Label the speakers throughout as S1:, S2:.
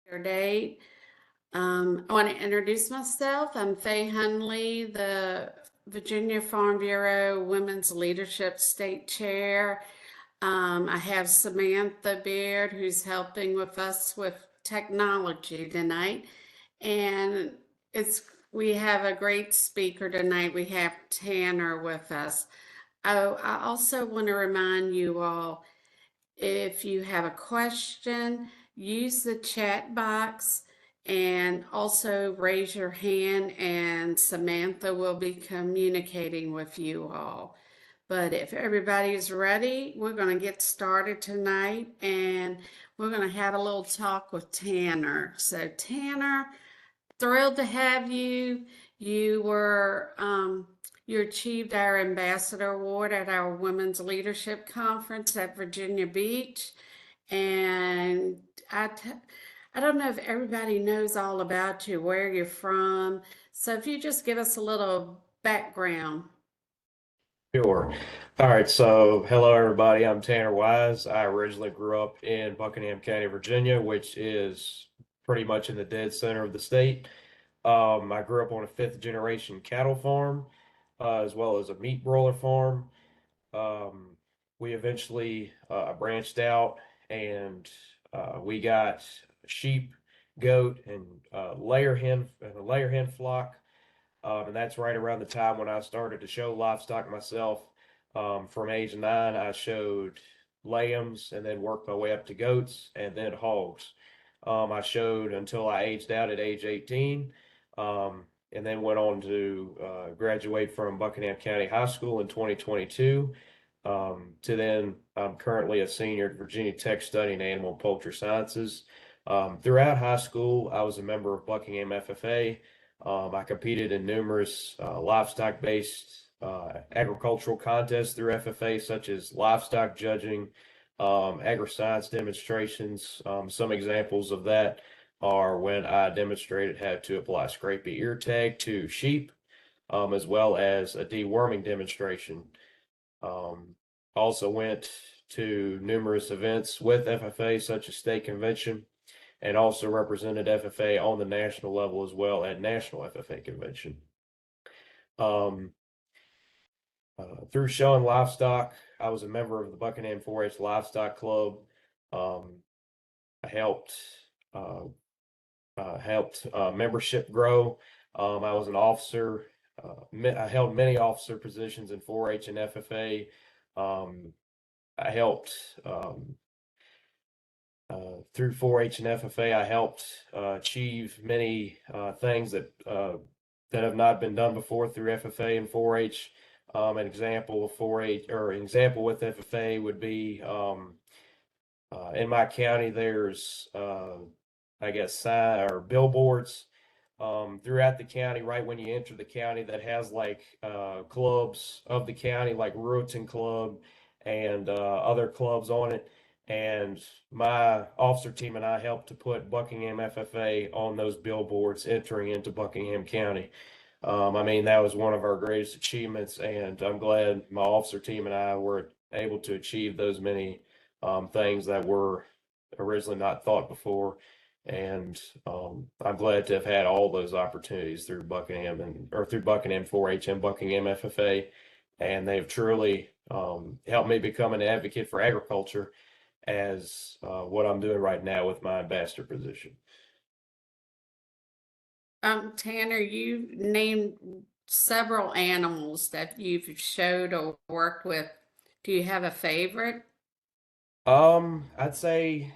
S1: Date. I want to introduce myself. I'm Faye Hunley, the Virginia Farm Bureau Women's Leadership State Chair. I have Samantha Beard, who's helping with us with technology tonight. And it's we have a great speaker tonight. We have Tanner with us. Oh, I also want to remind you all, if you have a question, use the chat box and also raise your hand, and Samantha will be communicating with you all. But if everybody is ready, we're going to get started tonight and we're going to have a little talk with Tanner. So, Tanner, thrilled to have you. You were you achieved our ambassador award at our Women's Leadership Conference at Virginia Beach, and I don't know if everybody knows all about you, where you're from. So if you just give us a little background.
S2: Sure. All right. So, hello, everybody. I'm Tanner Wise. I originally grew up in Buckingham County, Virginia, which is pretty much in the dead center of the state. I grew up on a fifth generation cattle farm, as well as a meat broiler farm. Um, we eventually branched out and we got sheep, goat, and a layer hen flock. And that's right around the time when I started to show livestock myself. From age 9, I showed lambs and then worked my way up to goats and then hogs. I showed until I aged out at age 18, and then went on to graduate from Buckingham County High School in 2022. To then, I'm currently a senior at Virginia Tech studying animal and poultry sciences. Throughout high school, I was a member of Buckingham FFA. I competed in numerous livestock-based agricultural contests through FFA, such as livestock judging, agri-science demonstrations. Some examples of that are when I demonstrated how to apply scrapie ear tag to sheep, as well as a deworming demonstration. Also went to numerous events with FFA, such as state convention, and also represented FFA on the national level as well at National FFA Convention. Um, through showing livestock, I was a member of the Buckingham 4-H Livestock Club. I helped membership grow. I was an officer. I held many officer positions in 4-H and FFA. I helped through 4-H and FFA. I helped achieve many things that have not been done before through FFA and 4-H. An example of 4-H, or an example with FFA, would be in my county. There's I guess sign or billboards throughout the county right when you enter the county that has like clubs of the county, like Ruritan Club and other clubs on it. And my officer team and I helped to put Buckingham FFA on those billboards entering into Buckingham County. I mean, that was one of our greatest achievements, and I'm glad my officer team and I were able to achieve those many things that were originally not thought before. And I'm glad to have had all those opportunities through through Buckingham 4-H and Buckingham FFA, and they've truly helped me become an advocate for agriculture, as what I'm doing right now with my ambassador position.
S1: Tanner, you named several animals that you've showed or worked with. Do you have a favorite?
S2: I'd say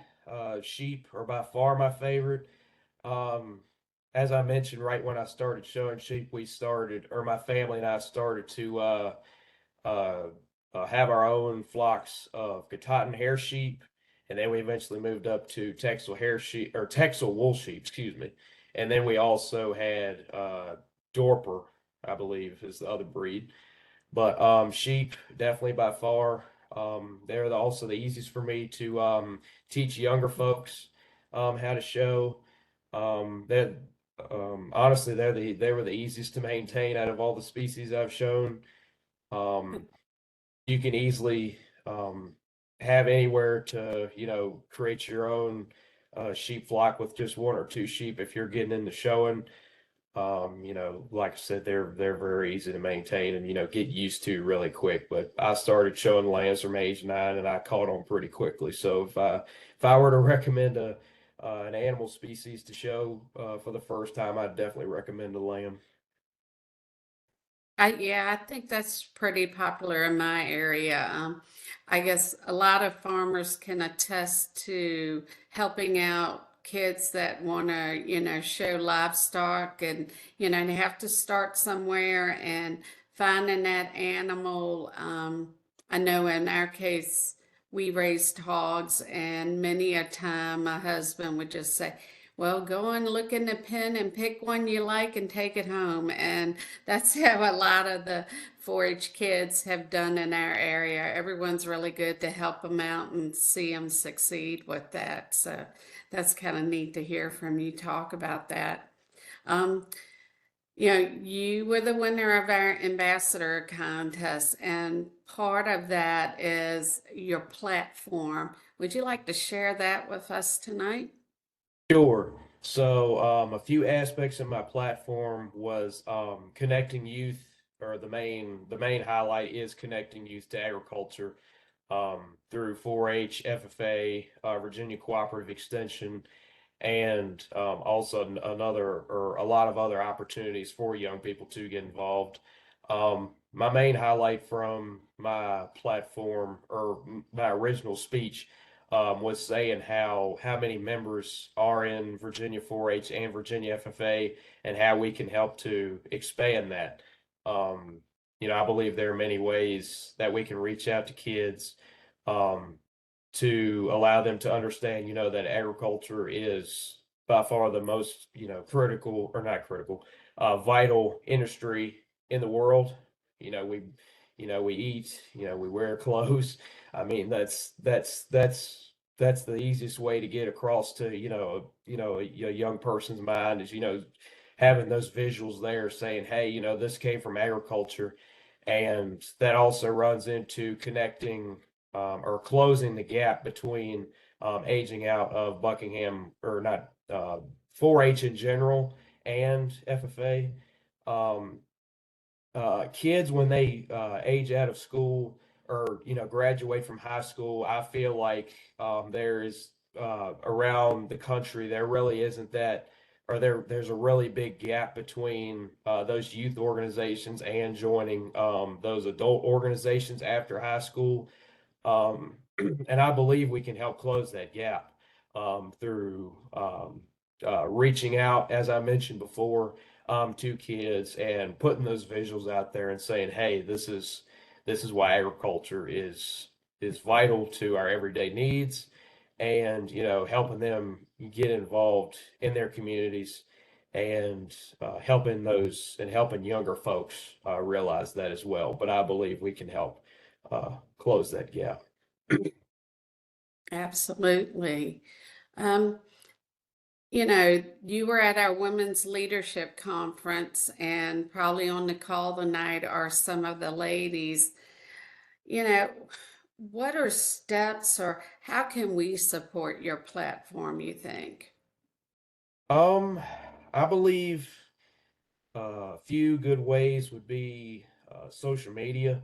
S2: sheep are by far my favorite. Um, as I mentioned, right when I started showing sheep, my family and I started to uh, have our own flocks of Katahdin hair sheep, and then we eventually moved up to Texel hair sheep, or Texel wool sheep, excuse me. And then we also had Dorper, I believe, is the other breed. But sheep, definitely by far. They're also the easiest for me to teach younger folks how to show. That honestly, they were the easiest to maintain out of all the species I've shown. Um, you can easily have anywhere to create your own a sheep flock with just one or two sheep if you're getting into showing. Like I said, they're very easy to maintain and get used to really quick. But I started showing lambs from age 9, and I caught on pretty quickly. So if I were to recommend an animal species to show for the first time, I'd definitely recommend a lamb.
S1: Yeah, I think that's pretty popular in my area. I guess a lot of farmers can attest to helping out kids that want to, show livestock and, they have to start somewhere and finding that animal. I know in our case, we raised hogs, and many a time my husband would just say, well, go and look in the pen and pick one you like and take it home. And that's how a lot of the 4-H kids have done in our area. Everyone's really good to help them out and see them succeed with that. So that's kind of neat to hear from you talk about that. Um, you were the winner of our ambassador contest, and part of that is your platform. Would you like to share that with us tonight?
S2: Sure. So, a few aspects of my platform was connecting youth, or the main highlight is connecting youth to agriculture through 4-H, FFA, Virginia Cooperative Extension, and also another or a lot of other opportunities for young people to get involved. My main highlight from my platform or my original speech was saying how many members are in Virginia 4-H and Virginia FFA, and how we can help to expand that. Um, I believe there are many ways that we can reach out to kids. Um, to allow them to understand, that agriculture is by far the most, critical or not critical, vital industry in the world. We eat, we wear clothes. I mean, that's the easiest way to get across to, a young person's mind is, having those visuals there saying, hey, this came from agriculture. And that also runs into connecting or closing the gap between aging out of Buckingham or not 4-H in general and FFA. Um, Kids when they age out of school or graduate from high school, I feel like there is around the country there really isn't that, or there's a really big gap between those youth organizations and joining those adult organizations after high school. And I believe we can help close that gap through reaching out, as I mentioned before, to kids and putting those visuals out there and saying, "Hey, this is why agriculture is vital to our everyday needs," and helping them get involved in their communities and helping younger folks realize that as well. But I believe we can help close that gap.
S1: Absolutely. Um, you were at our Women's Leadership Conference, and probably on the call tonight are some of the ladies. You know, what are steps or how can we support your platform, you think?
S2: Um, I believe a few good ways would be social media.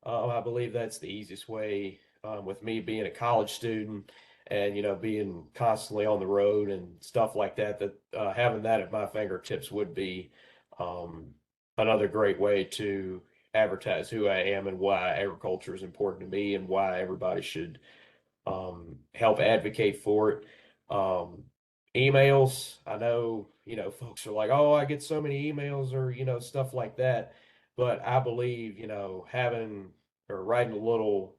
S2: I believe that's the easiest way. With me being a college student and being constantly on the road and stuff like that, that having that at my fingertips would be um, another great way to advertise who I am and why agriculture is important to me and why everybody should help advocate for it. Um, Emails, I know, folks are like, oh, I get so many emails or, stuff like that. But I believe, having or writing a little,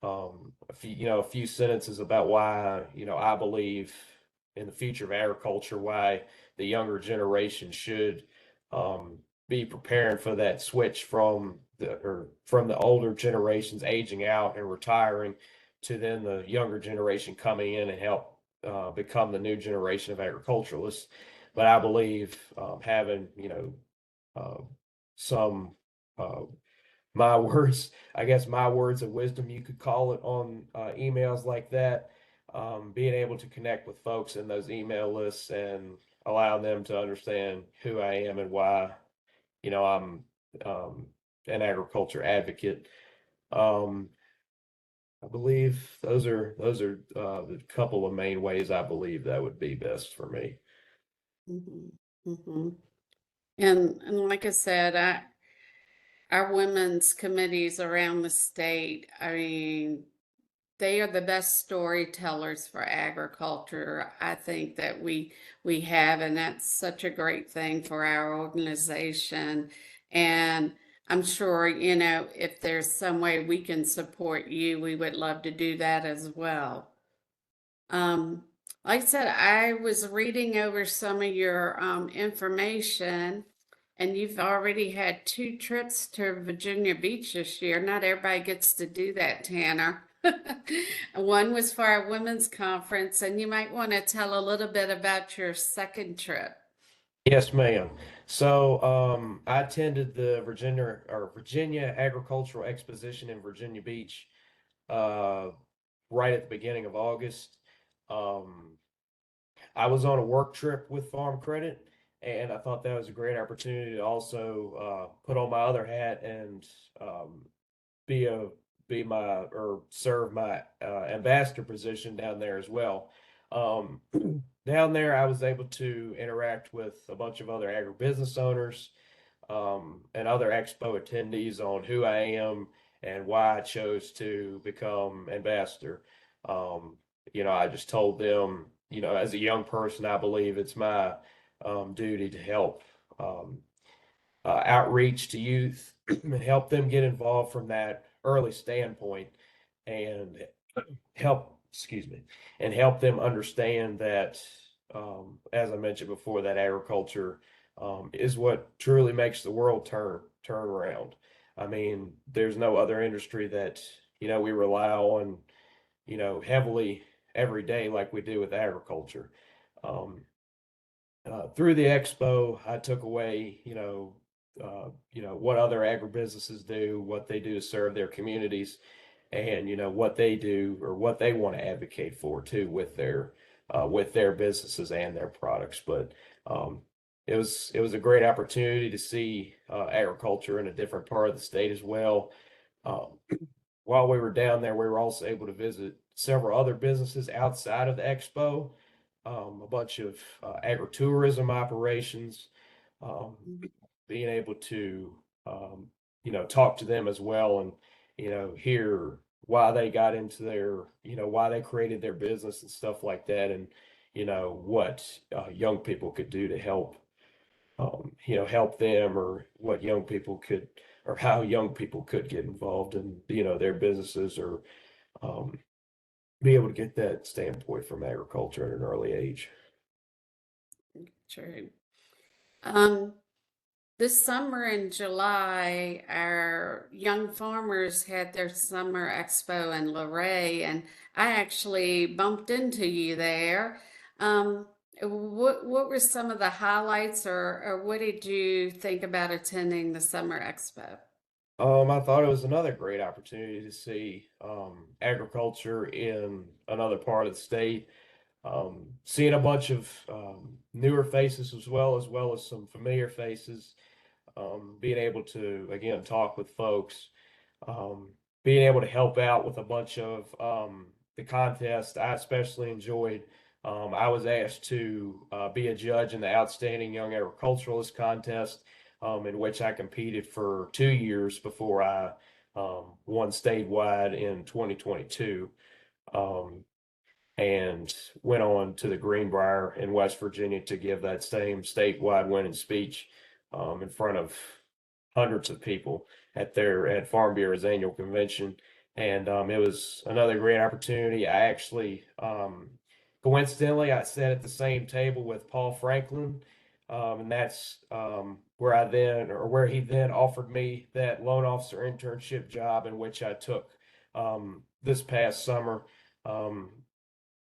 S2: a few sentences about why, I believe in the future of agriculture, why the younger generation should um, be preparing for that switch from the older generations aging out and retiring to then the younger generation coming in and help become the new generation of agriculturalists. But I believe having uh, some uh, I guess my words of wisdom, you could call it on emails like that, being able to connect with folks in those email lists and allow them to understand who I am and why, I'm an agriculture advocate. Um, I believe those are the couple of main ways I believe that would be best for me.
S1: Mhm, mhm. And like I said, our women's committees around the state, I mean, they are the best storytellers for agriculture, I think that we have, and that's such a great thing for our organization. And I'm sure, if there's some way we can support you, we would love to do that as well. Um, like I said, I was reading over some of your information, and you've already had 2 trips to Virginia Beach this year. Not everybody gets to do that, Tanner. One was for our women's conference, and you might want to tell a little bit about your second trip.
S2: Yes, ma'am. So I attended the Virginia Agricultural Exposition in Virginia Beach uh, right at the beginning of August. Um, I was on a work trip with Farm Credit, and I thought that was a great opportunity to also put on my other hat and um, be a be my or serve my ambassador position down there as well. Um, Down there, I was able to interact with a bunch of other agribusiness owners and other expo attendees on who I am and why I chose to become ambassador. Um, I just told them, as a young person, I believe it's my duty to help outreach to youth and help them get involved from that early standpoint and excuse me, and help them understand that, as I mentioned before, that agriculture is what truly makes the world turn around. I mean, there's no other industry that, we rely on, heavily every day like we do with agriculture. Um, Through the expo, I took away, what other agribusinesses do, what they do to serve their communities, and what they do or what they want to advocate for too with their businesses and their products. But um, it was a great opportunity to see agriculture in a different part of the state as well. Um, while we were down there, we were also able to visit several other businesses outside of the expo, a bunch of agritourism operations, um, being able to, um, talk to them as well and, hear why they got into why they created their business and stuff like that. And, what young people could do to help them or what young people could, or how young people could get involved in, their businesses or um, be able to get that standpoint from agriculture at an early age.
S1: True. Um, This summer in July, our young farmers had their summer expo in Luray, and I actually bumped into you there. What were some of the highlights, or what did you think about attending the summer expo?
S2: I thought it was another great opportunity to see agriculture in another part of the state. Seeing a bunch of newer faces as well as some familiar faces. Being able to again talk with folks, um, being able to help out with a bunch of the contests. I especially enjoyed. I was asked to be a judge in the Outstanding Young Agriculturalist contest, in which I competed for 2 years before I won statewide in 2022. Um, and went on to the Greenbrier in West Virginia to give that same statewide winning speech in front of hundreds of people at Farm Bureau's annual convention. And it was another great opportunity. I actually, coincidentally, I sat at the same table with Paul Franklin. And that's where he then offered me that loan officer internship job, in which I took this past summer. Um,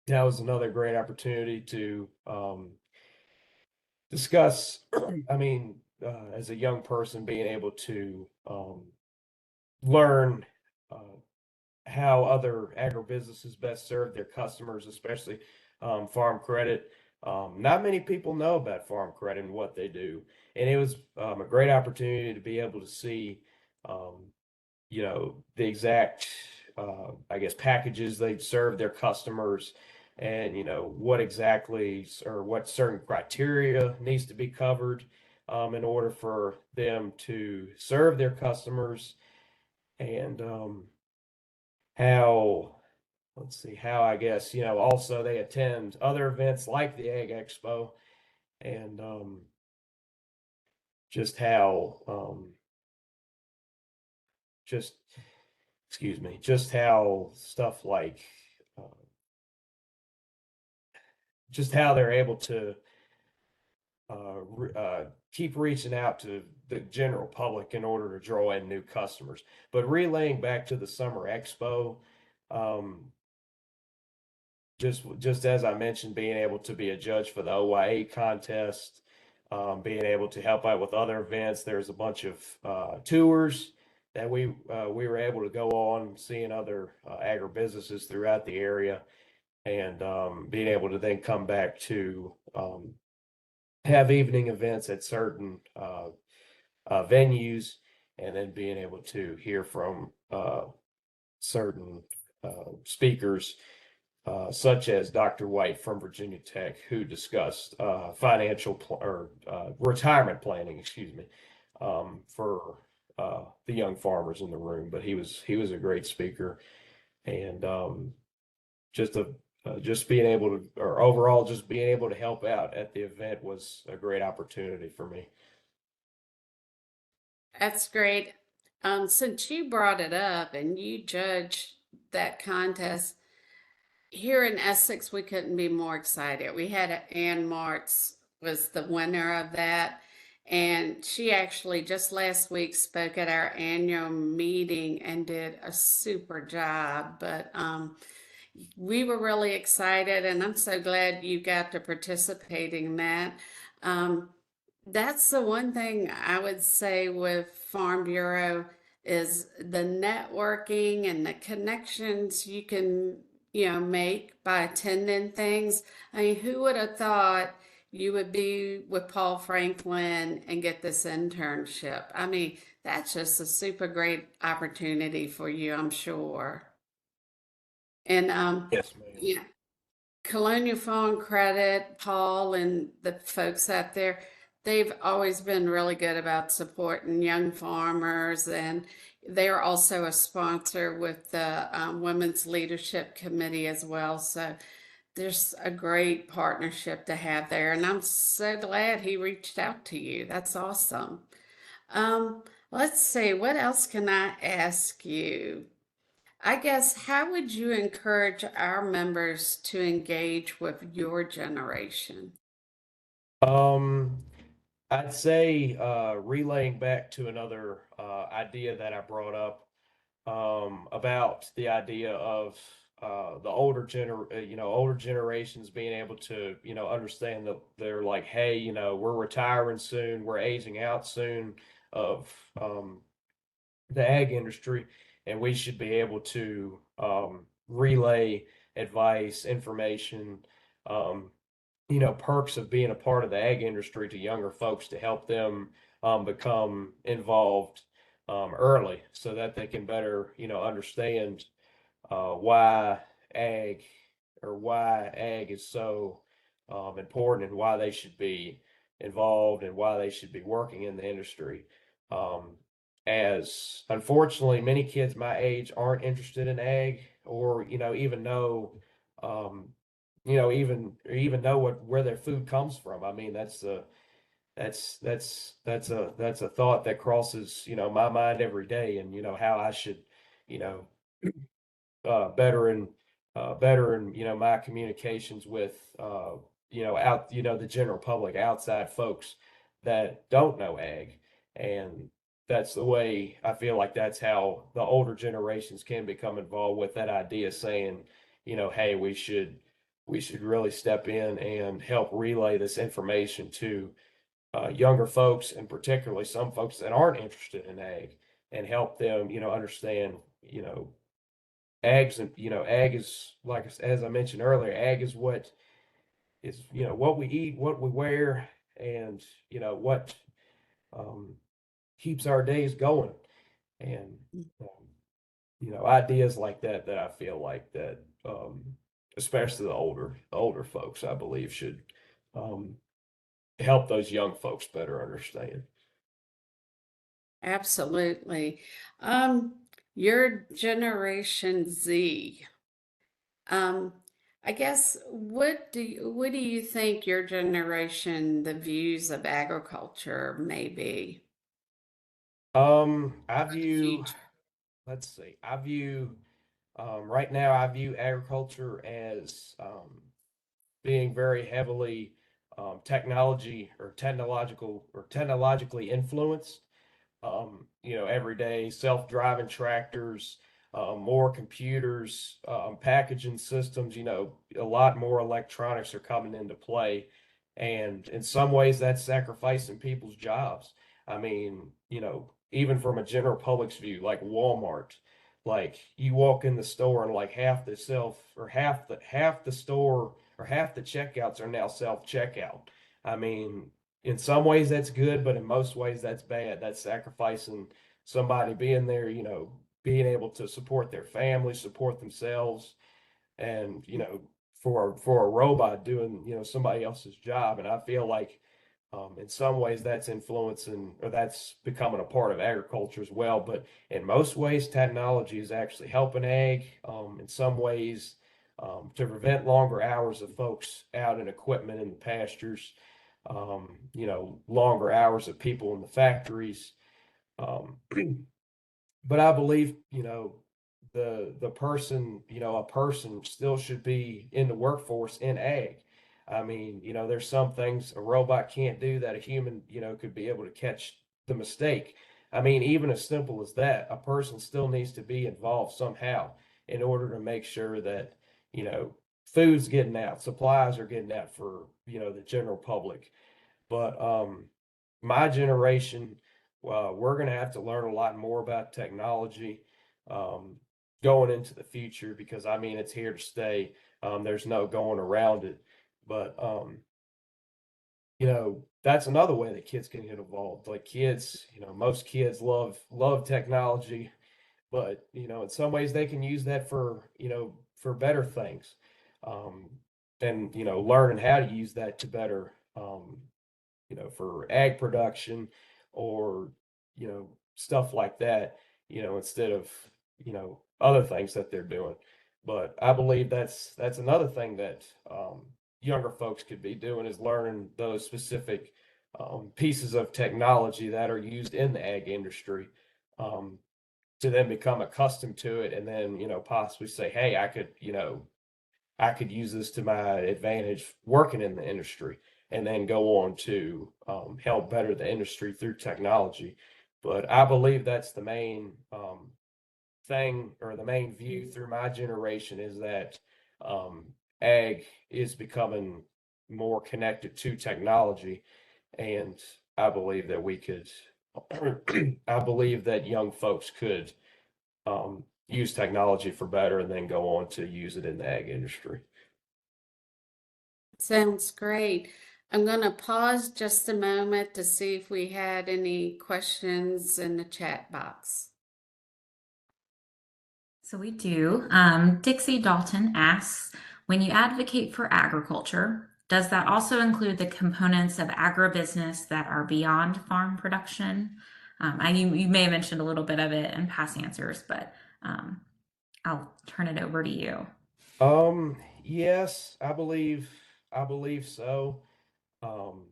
S2: that was another great opportunity to discuss. I mean, as a young person, being able to learn uh, how other agribusinesses best serve their customers, especially farm credit. Not many people know about farm credit and what they do, and it was a great opportunity to be able to see, um, the exact, I guess, packages they serve their customers, and what exactly or what certain criteria needs to be covered in order for them to serve their customers, and how let's see how I guess also they attend other events like the Ag Expo, and just how just excuse me, just how stuff like uh, just how they're able to keep reaching out to the general public in order to draw in new customers. But relaying back to the Summer Expo, um, just as I mentioned, being able to be a judge for the OYA contest, being able to help out with other events. There's a bunch of tours that we were able to go on, seeing other agribusinesses throughout the area, and being able to then come back to have evening events at certain venues, and then being able to hear from certain speakers, such as Dr. White from Virginia Tech, who discussed retirement planning, excuse me, for the young farmers in the room. But he was a great speaker, and just a just being able to, or overall, just being able to help out at the event was a great opportunity for me.
S1: That's great. Since you brought it up and you judged that contest, here in Essex, we couldn't be more excited. We had Ann Martz was the winner of that, and she actually just last week spoke at our annual meeting and did a super job. But we were really excited, and I'm so glad you got to participate in that. Um, that's the one thing I would say with Farm Bureau is the networking and the connections you can, make by attending things. I mean, who would have thought you would be with Paul Franklin and get this internship? I mean, that's just a super great opportunity for you, I'm sure. And
S2: Yes, ma'am.
S1: yeah, Colonial Farm Credit, Paul, and the folks out there, they've always been really good about supporting young farmers, and they're also a sponsor with the Women's Leadership Committee as well. So there's a great partnership to have there, and I'm so glad he reached out to you. That's awesome. Let's see, what else can I ask you? I guess, how would you encourage our members to engage with your generation?
S2: Um, I'd say relaying back to another idea that I brought up, about the idea of the older generations being able to understand that they're like, hey, we're retiring soon, we're aging out soon of the ag industry, and we should be able to relay advice, information, um, perks of being a part of the ag industry to younger folks to help them become involved early, so that they can better, understand why ag why ag is so important, and why they should be involved, and why they should be working in the industry. Um, as unfortunately, many kids my age aren't interested in ag, or even know, um, even know where their food comes from. I mean, that's a thought that crosses my mind every day, and how I should you know better and better in my communications with the general public, outside folks that don't know ag. And that's the way I feel like that's how the older generations can become involved with that idea, saying, hey, we should really step in and help relay this information to younger folks, and particularly some folks that aren't interested in ag, and help them understand, ag's, ag is like, as I mentioned earlier, ag is what is, what we eat, what we wear, and, what um, keeps our days going. And, um, ideas like that, that I feel like that, especially the older folks, I believe should, um, help those young folks better understand.
S1: Absolutely. Um, your Generation Z. Um, I guess what do you think your generation, the views of agriculture may be
S2: I
S1: for the
S2: view,
S1: future?
S2: let's see, right now, I view agriculture as, being very heavily, technologically influenced. Every day, self-driving tractors, more computers, packaging systems, a lot more electronics are coming into play. And in some ways, that's sacrificing people's jobs. I mean, even from a general public's view, like Walmart, like you walk in the store and like half the store or half the checkouts are now self-checkout. I mean, in some ways that's good, but in most ways that's bad. That's sacrificing somebody being there, being able to support their family, support themselves, and for a robot doing somebody else's job. And I feel like in some ways that's influencing or that's becoming a part of agriculture as well. But in most ways, technology is actually helping ag. In some ways, to prevent longer hours of folks out in equipment in the pastures, longer hours of people in the factories. Um, but I believe, the person, a person still should be in the workforce in ag. I mean, there's some things a robot can't do that a human, could be able to catch the mistake. I mean, even as simple as that, a person still needs to be involved somehow in order to make sure that, you know, food's getting out, supplies are getting out for, the general public. But my generation, we're going to have to learn a lot more about technology um, going into the future because I mean it's here to stay. There's no going around it. But that's another way that kids can get involved. Like kids, most kids love technology, but in some ways they can use that for better things. Um, and learning how to use that to better for ag production or, stuff like that, instead of, other things that they're doing. But I believe that's another thing that younger folks could be doing is learning those specific pieces of technology that are used in the ag industry um, to then become accustomed to it and then, possibly say, hey, I could use this to my advantage working in the industry and then go on to help better the industry through technology. But I believe that's the main thing or the main view through my generation is that um, ag is becoming more connected to technology. And I believe that we could, I believe that young folks could use technology for better and then go on to use it in the ag industry.
S1: Sounds great. I'm going to pause just a moment to see if we had any questions in the chat box.
S3: So we do. Dixie Dalton asks, when you advocate for agriculture, does that also include the components of agribusiness that are beyond farm production? You may have mentioned a little bit of it in past answers, but I'll turn it over to you.
S2: Yes, I believe so. Um,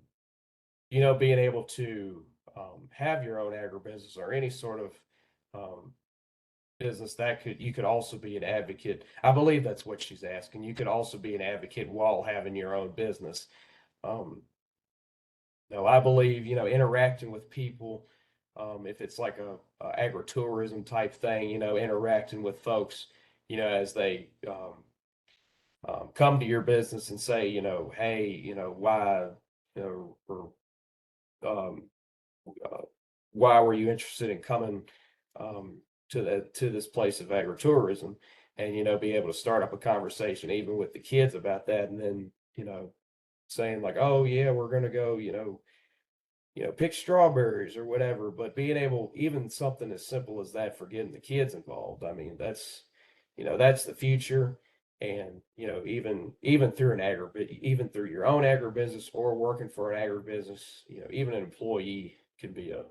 S2: being able to have your own agribusiness or any sort of um, business that you could also be an advocate. I believe that's what she's asking. You could also be an advocate while having your own business. Um, no, I believe, interacting with people, if it's like a agritourism type thing, interacting with folks, as they come to your business and say, hey, why, or um, uh, why were you interested in coming um, to this place of agritourism? and, be able to start up a conversation even with the kids about that. And then, saying like, oh yeah, we're going to go, pick strawberries or whatever, but being able, even something as simple as that for getting the kids involved. I mean, that's the future. And, even through even through your own agribusiness or working for an agribusiness, even an employee can be a,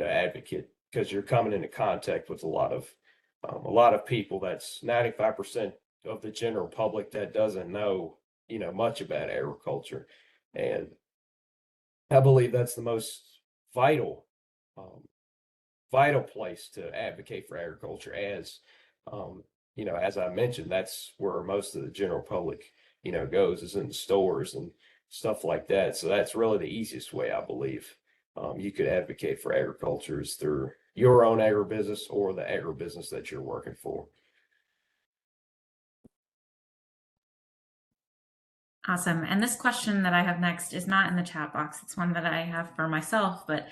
S2: advocate, because you're coming into contact with a lot of people. That's 95% of the general public that doesn't know, much about agriculture. And I believe that's the most vital, um, vital place to advocate for agriculture. Um, as I mentioned, that's where most of the general public, goes, is in the stores and stuff like that. So that's really the easiest way, I believe, you could advocate for agriculture, is through your own agribusiness or the agribusiness that you're working for.
S3: Awesome. And this question that I have next is not in the chat box. It's one that I have for myself. But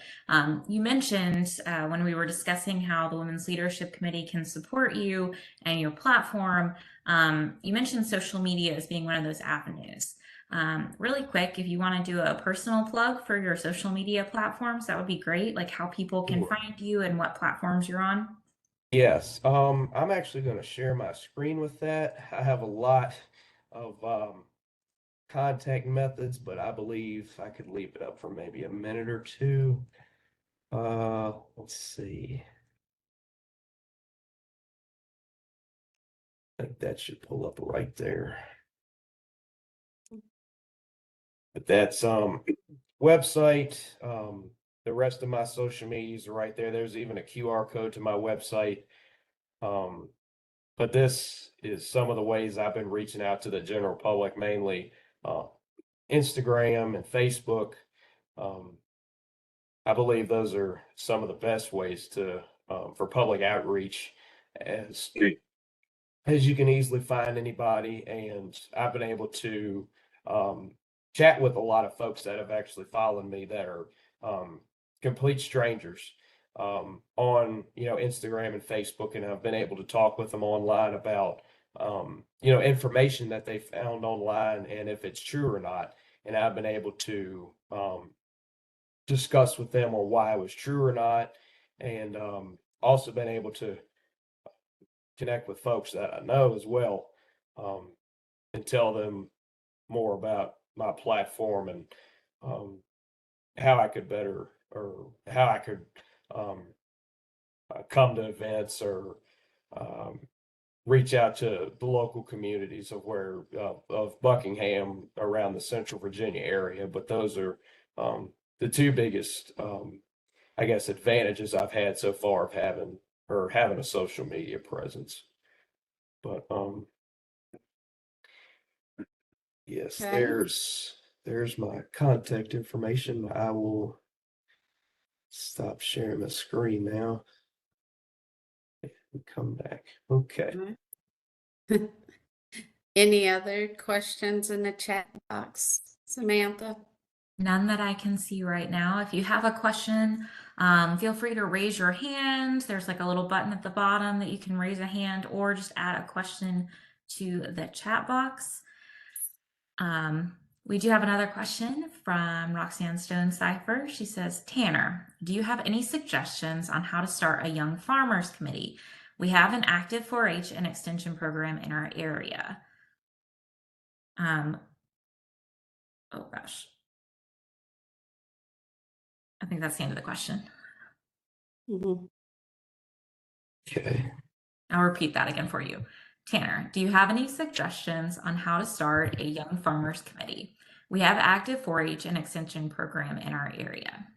S3: you mentioned when we were discussing how the Women's Leadership Committee can support you and your platform, you mentioned social media as being one of those avenues. Really quick, if you want to do a personal plug for your social media platforms, that would be great. Like how people can
S2: Sure.
S3: find you and what platforms you're on.
S2: Yes, I'm actually going to share my screen with that. I have a lot of contact methods, but I believe I could leave it up for maybe a minute or two. Let's see. I think that should pull up right there. But that's website. The rest of my social medias are right there. There's even a QR code to my website. But this is some of the ways I've been reaching out to the general public, mainly Instagram and Facebook. I believe those are some of the best ways to for public outreach, as you can easily find anybody. And I've been able to um, chat with a lot of folks that have actually followed me, that are complete strangers, on Instagram and Facebook, and I've been able to talk with them online about information that they found online, and if it's true or not. And I've been able to discuss with them on why it was true or not, and also been able to connect with folks that I know as well, um, and tell them more about my platform, and um, how I could better, or how I could um, come to events, or um, reach out to the local communities of Buckingham, around the Central Virginia area. But those are the two biggest, I guess, advantages I've had so far of having a social media presence. But yes,
S1: Okay.
S2: there's my contact information. I will stop sharing my screen now and come back. Okay.
S1: Any other questions in the chat box, Samantha?
S3: None that I can see right now. If you have a question, feel free to raise your hand. There's like a little button at the bottom that you can raise a hand, or just add a question to the chat box. We do have another question from Roxanne Stone Cipher. She says, Tanner, do you have any suggestions on how to start a young farmers committee? We have an active 4-H and extension program in our area. Oh gosh. I think that's the end of the question.
S1: Mhm.
S2: Okay.
S3: I'll repeat that again for you. Tanner, do you have any suggestions on how to start a young farmers committee? We have active 4-H and extension program in our area.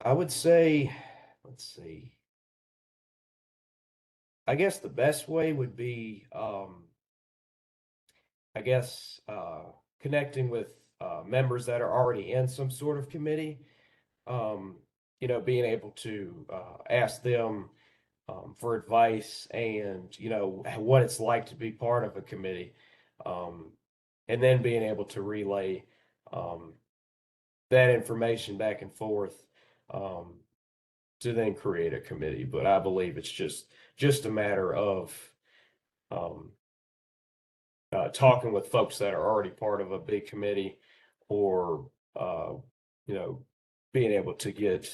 S2: I would say, let's see. I guess the best way would be, I guess, connecting with members that are already in some sort of committee. Being able to ask them for advice, and what it's like to be part of a committee, and then being able to relay that information back and forth, um, then create a committee. But I believe it's just a matter of talking with folks that are already part of a big committee, or you know, being able to get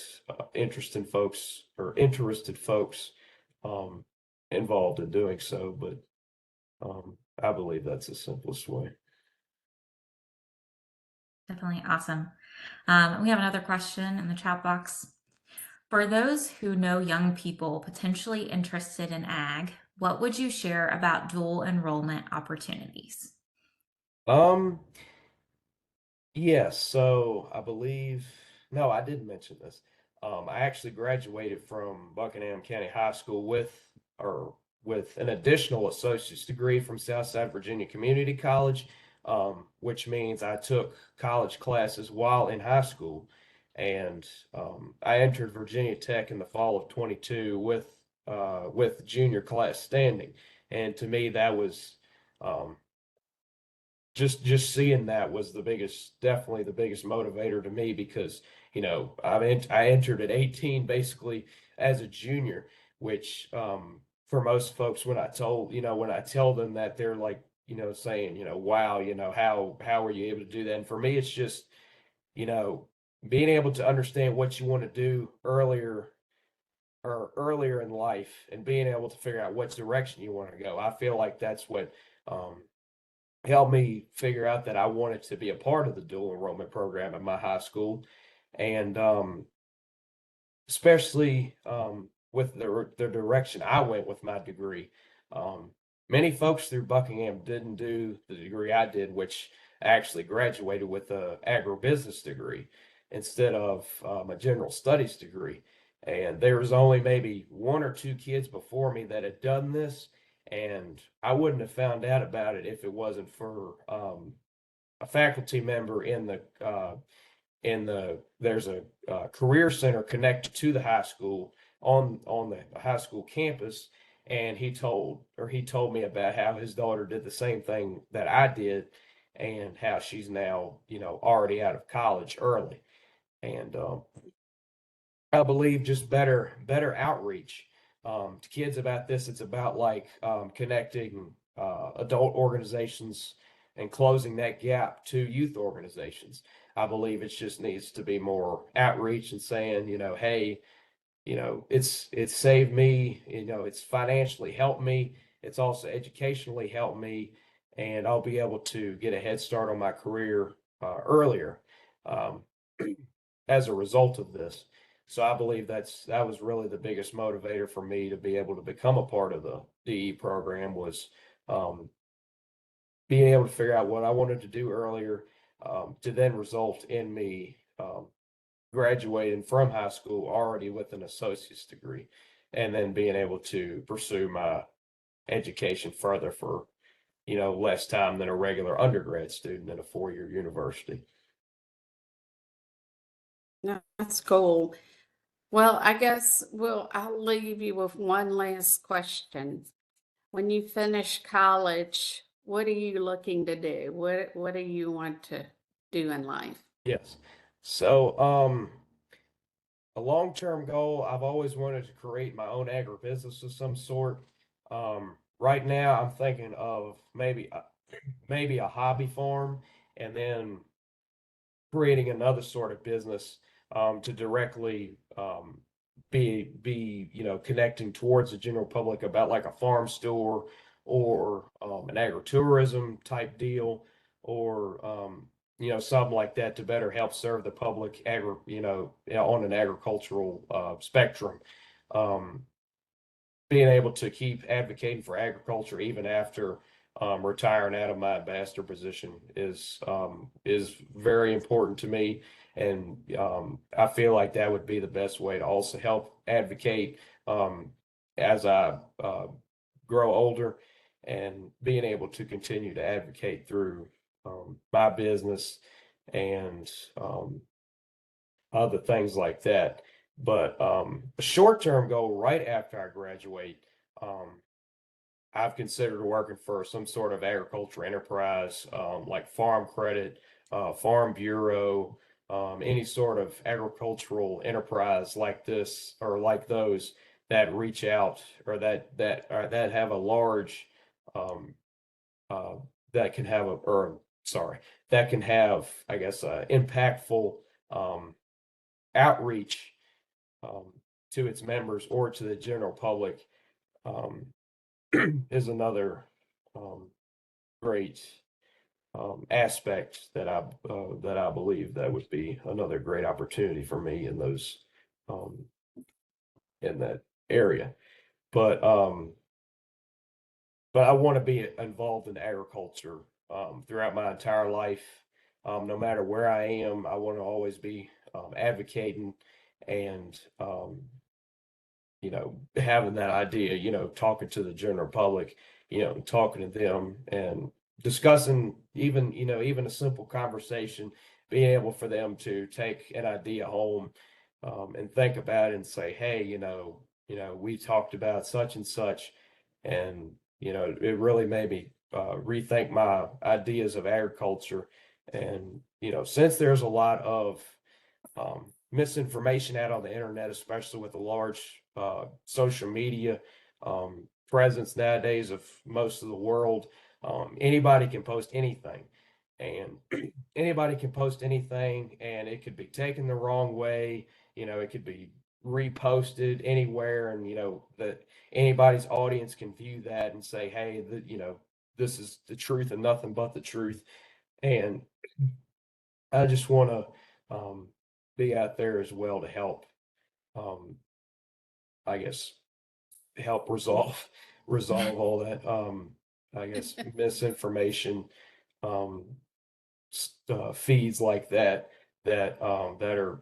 S2: interested folks involved in doing so. But I believe that's the simplest way.
S3: Definitely awesome. We have another question in the chat box. For those who know young people potentially interested in ag, what would you share about dual enrollment opportunities?
S2: Yes, so I believe, no, I didn't mention this. I actually graduated from Buckingham County High School with an additional associate's degree from Southside Virginia Community College, which means I took college classes while in high school. And I entered Virginia Tech in the fall of 22 with junior class standing. And to me, that was um, just seeing that was definitely the biggest motivator to me, because I entered at 18 basically as a junior, which for most folks, when I tell them that, they're like, saying, wow, how were you able to do that? And for me, it's just, you know being able to understand what you want to do earlier in life, and being able to figure out what direction you want to go. I feel like that's what um helped me figure out that I wanted to be a part of the dual enrollment program at my high school. And especially with the direction I went with my degree. Um, Many folks through Buckingham didn't do the degree I did, which I actually graduated with a agribusiness degree instead of a general studies degree. And there was only maybe one or two kids before me that had done this, and I wouldn't have found out about it if it wasn't for a faculty member in there's a career center connected to the high school on the high school campus. And he told me about how his daughter did the same thing that I did, and how she's now already out of college early. And I believe just better outreach to kids about this. It's about like connecting adult organizations and closing that gap to youth organizations. I believe it just needs to be more outreach and saying, hey, it's saved me, it's financially helped me, it's also educationally helped me, and I'll be able to get a head start on my career earlier um, as a result of this. So I believe that was really the biggest motivator for me to be able to become a part of the DE program, was um, being able to figure out what I wanted to do earlier, to then result in me graduating from high school already with an associate's degree, and then being able to pursue my education further for less time than a regular undergrad student in a 4-year university.
S1: No, that's cool. Well, I guess I'll leave you with one last question. When you finish college, what are you looking to do? What do you want to do in life?
S2: Yes. So, a long-term goal, I've always wanted to create my own agribusiness of some sort. Right now, I'm thinking of maybe a hobby farm, and then creating another sort of business to directly be connecting towards the general public, about like a farm store, or an agritourism type deal, or something like that, to better help serve the public on an agricultural spectrum. Um, Being able to keep advocating for agriculture even after retiring out of my ambassador position is very important to me. And I feel like that would be the best way to also help advocate as I grow older, and being able to continue to advocate through my business and other things like that. But a short-term goal right after I graduate, um, I've considered working for some sort of agriculture enterprise, like Farm Credit, Farm Bureau, any sort of agricultural enterprise like this or like those that reach out or that have a large um, uh, that can have that can have, I guess, impactful um, outreach um, to its members or to the general public um, is another great aspect that I believe that would be another great opportunity for me in those um, in that area. But I want to be involved in agriculture throughout my entire life. No matter where I am, I want to always be advocating and having that idea, talking to the general public, talking to them and discussing even a simple conversation, being able for them to take an idea home and think about it and say, hey, we talked about such and such, and it really made me rethink my ideas of agriculture. And since there's a lot of misinformation out on the internet, especially with the large social media presence nowadays of most of the world. Anybody can post anything, and anybody can post anything, and it could be taken the wrong way. It could be reposted anywhere, and that anybody's audience can view that and say, "Hey, this is the truth and nothing but the truth." And I just want to be out there as well to help, um, I guess, help resolve all that, I guess, misinformation, um, feeds like that are,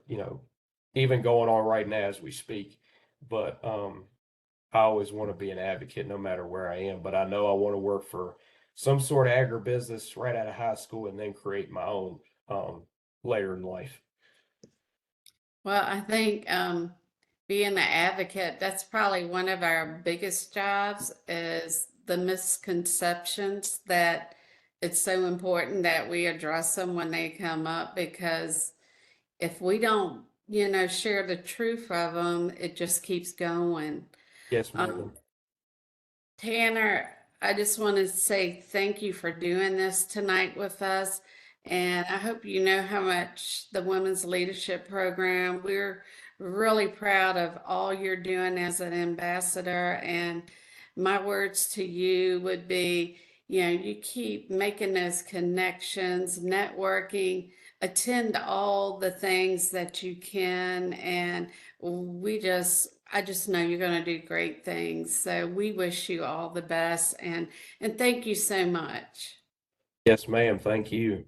S2: even going on right now as we speak. But I always want to be an advocate no matter where I am. But I know I want to work for some sort of agribusiness right out of high school and then create my own later in life.
S1: Well, I think being an advocate, that's probably one of our biggest jobs is the misconceptions that it's so important that we address them when they come up because if we don't, share the truth of them, it just keeps going.
S2: Yes,
S1: Um,
S2: ma'am.
S1: Tanner, I just want to say thank you for doing this tonight with us. And I hope you know how much the Women's Leadership Program, we're really proud of all you're doing as an ambassador. And my words to you would be, you keep making those connections, networking, attend all the things that you can. And I just know you're going to do great things. So we wish you all the best and thank you so much.
S2: Yes, ma'am. Thank you.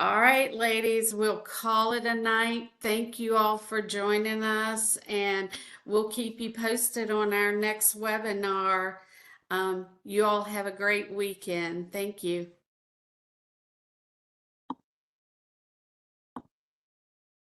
S1: All right, ladies, we'll call it a night. Thank you all for joining us, and we'll keep you posted on our next webinar. You all have a great weekend. Thank you.